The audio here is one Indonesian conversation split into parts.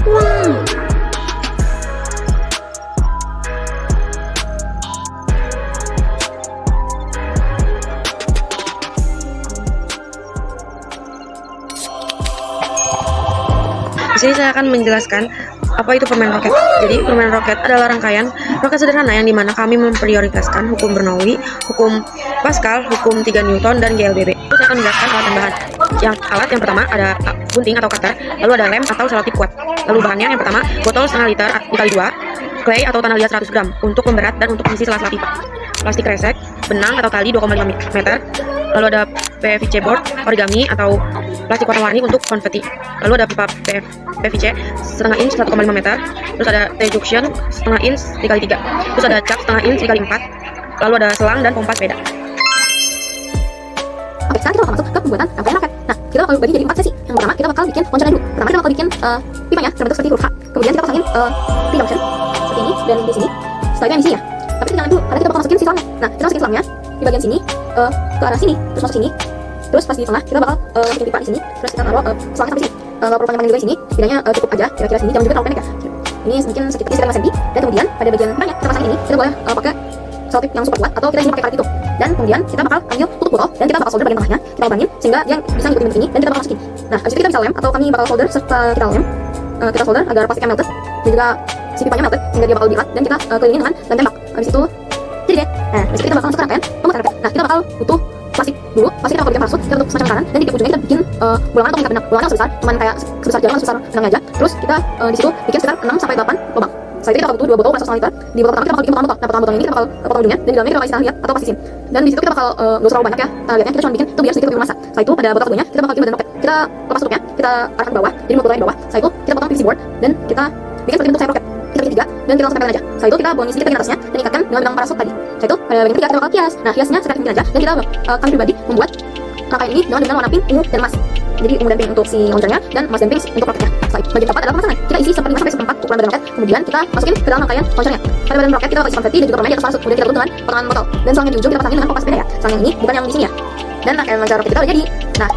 Wow. Di sini saya akan menjelaskan apa itu permen roket. Jadi permen roket adalah rangkaian roket sederhana yang dimana kami memprioritaskan hukum Bernoulli, hukum Pascal, hukum 3 Newton, dan GLBB. Terus saya akan menjelaskan alat dan bahan. Alat yang pertama ada gunting atau cutter, lalu ada lem atau selotip kuat. Lalu bahannya yang pertama botol setengah liter dikali 2, clay atau tanah liat 100 gram untuk pemberat dan untuk mengisi sela-sela pipa, plastik kresek, benang atau tali 2,5 meter, lalu ada PVC board, origami atau plastik warna-warni untuk konfeti, lalu ada pipa PVC setengah inch 1,5 meter, terus ada T-junction setengah inch dikali 3, terus ada cap setengah inch dikali 4, lalu ada selang dan pompa sepeda. Oke, sekarang kita bakal masuk ke pembuatan rangkaian roket. Nah, kita bakal bagi jadi 4 sesi. Yang pertama, kita bakal bikin loncaran dulu. Pertama, kita bakal bikin pipanya berbentuk seperti huruf H. Kemudian kita pasangin T-junction seperti ini dan di sini. Setelah itu emisinya. Tapi jangan dulu, karena kita bakal masukin si selangnya. Nah, kita masukin selangnya di bagian sini ke arah sini, terus masuk sini. Terus pas di tengah, kita bakal masukin pipa di sini. Terus kita taruh selangnya sampai sini. Nggak perlu panjang-panjang juga di sini. Bedanya cukup aja kira-kira sini. Jangan juga terlalu pendek ya. Ini mungkin sekitar 5 cm. Dan kemudian pada bagian tengahnya kita pasang ini, kita boleh pakai selotip yang super kuat atau kita isi pakai karet itu. Dan kemudian kita bakal ambil tutup botol dan kita bakal solder bagian tengahnya, kita lubangin sehingga yang bisa ngikutin bentuk ini dan kita bakal masukin. Nah, habis itu kita bisa lem atau kami bakal solder serta kita lem. Kita solder agar plastiknya melted dan juga si pipanya melted sehingga dia bakal lebih kuat dan kita kelilingin dengan lem tembak. Habis itu jadi deh. Nah, habis itu kita bakal masuk ke rangkaian pembuatan roket. Nah, kita bakal butuh plastik dulu. Plastik kita bakal bikin parasut, kita tutup semacam lingkaran dan di tiap ujungnya kita bikin bulangan atau lingkar benang. Bulangan sebesar cuman kayak sebesar jarum atau sebesar benangnya aja. Terus kita di situ bikin sekitar 6 sampai 8 lubang. Setelah itu kita bakal butuh 2 botol per 1,5 liter. Di botol pertama kita bakal bikin potongan botol. Nah, potongan botol ini kita bakal potong ujungnya dan di dalamnya kita bakal isi tanah liat atau plastisin. Dan di situ kita bakal gak usah terlalu banyak ya tanah liatnya, kita cuma bikin itu biar sedikit lebih bermasa. Setelah itu pada botol keduanya kita bakal bikin badan roket. Kita lepas tutupnya, kita arahkan ke bawah, jadi mulut botolnya di bawah. Setelah itu kita potong PVC board dan kita bikin seperti bentuk sayap roket. Kita bikin 3 dan kita langsung tempelin aja. Setelah itu kita bolongin sedikit bagian atasnya dan ikatkan dengan benang parasut tadi. Setelah itu pada bagian ketiga kita bakal hias. Nah, hiasnya sekarang bikin aja dan kita kami pribadi membuat rangkaian ini dengan warna pink, ungu, dan emas. Jadi ungu dan pink untuk si loncarannya dan emas dan pink untuk roketnya. Setelah itu bagian keempat adalah pemasangan. Kita isi seperti 5 sampai seperempat ukuran badan roket. Kemudian kita masukin ke dalam rangkaian loncarannya. Pada badan roket kita bakal isi konfeti dan juga permen di atas parasut. Kemudian kita tutup dengan potongan botol. Dan selangnya di ujung kita pasangin dengan pompa sepeda ya. Selang yang ini bukan yang di sini ya. Dan rangkaian loncaran roket kita udah jadi. Nah,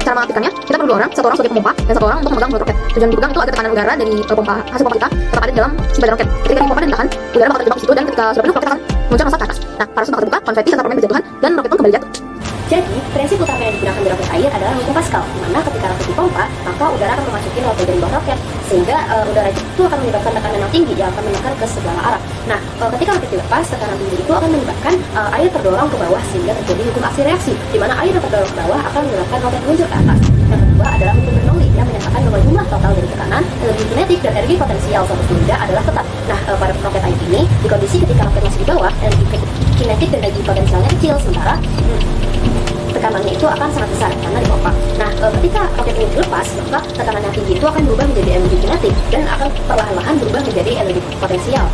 cara mengaktifkannya kita perlu 2 orang, 1 orang sebagai pemompa dan 1 orang untuk memegang mulut roket. Tujuan dipegang itu agar tekanan udara dari pompa hasil pompa kita tetap ada di dalam si badan roket. Ketika dipompa dan ditahan, udara bakal terjebak di situ dan ketika sudah penuh roket akan meluncur melesat ke atas. Nah, parasut bakal terbuka, konfeti serta permen berjatuhan dan roket pun kembali jatuh. Jadi, prinsip utama yang digunakan di roket air adalah hukum Pascal, di mana ketika roket dipompa, maka udara akan memasuki roket dari bawah roket, sehingga udara itu akan menyebabkan tekanan yang tinggi yang akan menekan ke segala arah. Nah, ketika roket dilepas, tekanan tinggi itu akan menyebabkan air terdorong ke bawah sehingga terjadi hukum aksi reaksi, di mana air yang terdorong ke bawah akan menyebabkan roket meluncur ke atas. Yang kedua adalah hukum Bernoulli yang menyatakan bahwa jumlah total dari tekanan, energi kinetik, dan energi potensial suatu fluida adalah tetap. Nah, pada roket air ini, di kondisi ketika roket masih di bawah, energi kinetik dan energi potensialnya kecil, sementara tekanannya itu akan sangat besar karena dipompa. Nah, ketika roket ini dilepas, maka tekanan yang tinggi itu akan berubah menjadi energi kinetik dan akan perlahan-lahan berubah menjadi energi potensial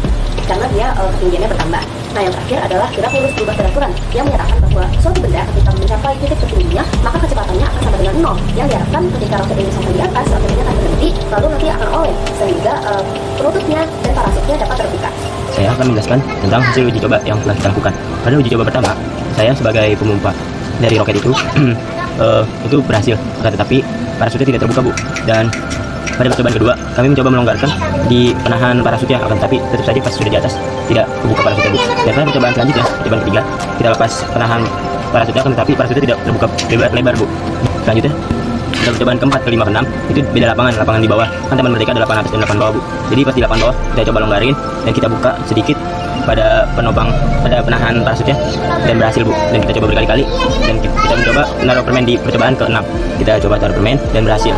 karena dia ketinggiannya bertambah. Nah, yang terakhir adalah gerak lurus berubah peraturan yang menyatakan bahwa suatu benda ketika mencapai titik tertingginya, maka kecepatannya akan sama dengan 0. Yang diharapkan ketika roket ini sampai di atas, roket ini akan berhenti, lalu nanti akan oleng sehingga penutupnya dan parasutnya dapat terbuka. Saya akan menjelaskan tentang hasil uji coba yang telah kita lakukan. Pada uji coba pertama, saya sebagai pemompa dari roket itu berhasil, tetapi parasutnya tidak terbuka, Bu. Dan pada percobaan kedua, kami mencoba melonggarkan di penahan parasutnya, akan tetapi tetap saja pas sudah di atas tidak terbuka parasutnya, Bu. Dan pada percobaan selanjutnya, percobaan ketiga, kita lepas penahan parasutnya, akan tetapi parasutnya tidak terbuka lebar, Bu. Selanjutnya, pada percobaan keempat, kelima, keenam, itu beda lapangan di bawah. Kan Taman Merdeka ada lapangan atas dan lapangan bawah, Bu. Jadi pas di lapangan bawah, kita coba longgarin dan kita buka sedikit pada penahan parasutnya dan berhasil, Bu. Dan kita coba berkali-kali dan kita mencoba menaruh permen di percobaan ke-6. Kita coba taruh permen dan berhasil.